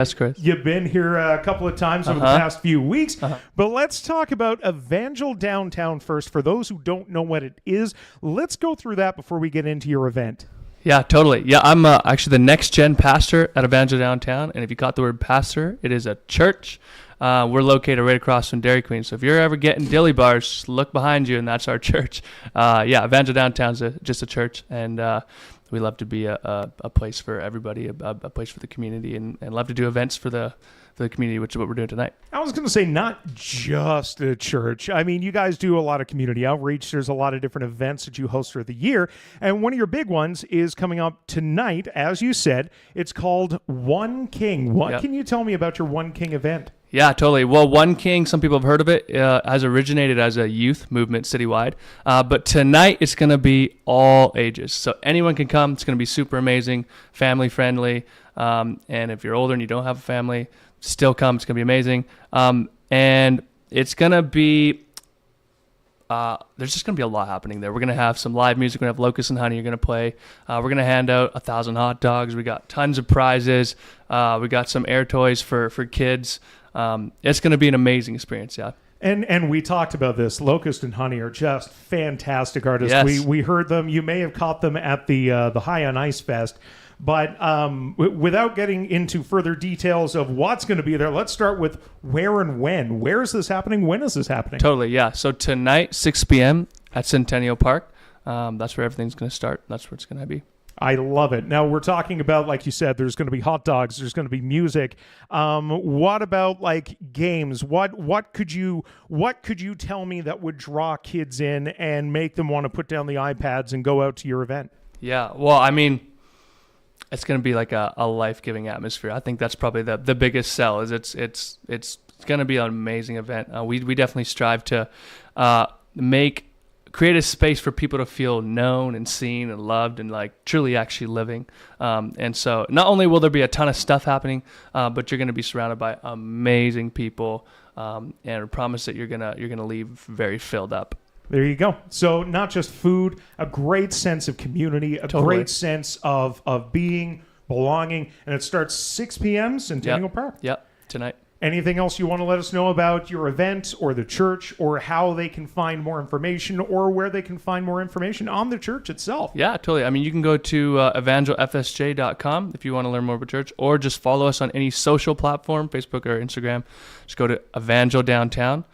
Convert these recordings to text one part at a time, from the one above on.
That's Chris. You've been here a couple of times over the past few weeks, but let's talk about Evangel Downtown first. For those who don't know what it is, let's go through that before we get into your event. Yeah, totally. Yeah, I'm actually the next-gen pastor at Evangel Downtown, and if you caught the word pastor, it is a church. We're located right across from Dairy Queen, so if you're ever getting dilly bars, just look behind you, and that's our church. Yeah, Evangel Downtown's just a church, and we love to be a place for everybody, a place for the community, and love to do events for the community, which is what we're doing tonight. I was going to say not just a church. I mean, you guys do a lot of community outreach. There's a lot of different events that you host throughout the year, and one of your big ones is coming up tonight. As you said, it's called One King. What can you tell me about your One King event? Yeah, totally. Well, One King, some people have heard of it, has originated as a youth movement citywide. But tonight, it's going to be all ages. So anyone can come. It's going to be super amazing, family friendly. And if you're older and you don't have a family, still come. It's going to be amazing. And it's going to be, there's just going to be a lot happening there. We're going to have some live music. We're going to have Locust and Honey are going to play. We're going to hand out 1,000 hot dogs. We got tons of prizes. We got some air toys for kids. It's going to be an amazing experience, yeah. And we talked about this. Locust and Honey are just fantastic artists. Yes. We heard them. You may have caught them at the High on Ice Fest. But without getting into further details of what's going to be there, let's start with where and when. Where is this happening? When is this happening? Totally, yeah. So tonight, 6 p.m. at Centennial Park. That's where everything's going to start. That's where it's going to be. I love it. Now, we're talking about, like you said, there's going to be hot dogs, there's going to be music. What about, like, games? What could you tell me that would draw kids in and make them want to put down the iPads and go out to your event? Yeah, well, I mean, it's going to be like a life-giving atmosphere. I think that's probably the biggest sell. Is it's going to be an amazing event. We definitely strive to create a space for people to feel known and seen and loved and like truly actually living. And so not only will there be a ton of stuff happening, but you're going to be surrounded by amazing people, and I promise that you're gonna leave very filled up. There you go. So not just food, a great sense of community, a great sense of being, belonging, and it starts 6 p.m. Centennial Park. Yep, tonight. Anything else you want to let us know about your event or the church or how they can find more information or where they can find more information on the church itself? Yeah, totally. I mean, you can go to evangelfsj.com if you want to learn more about church, or just follow us on any social platform, Facebook or Instagram. Just go to Evangel Downtown.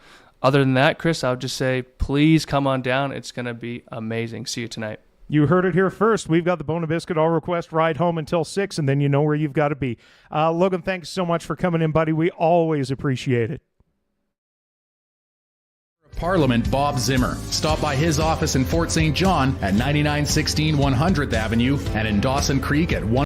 Other than that, Chris, I would just say, please come on down. It's going to be amazing. See you tonight. You heard it here first. We've got the Bone and Biscuit All Request ride home until 6, and then you know where you've got to be. Logan, thanks so much for coming in, buddy. We always appreciate it. Parliament Bob Zimmer. Stop by his office in Fort St. John at 9916 100th Avenue and in Dawson Creek at 1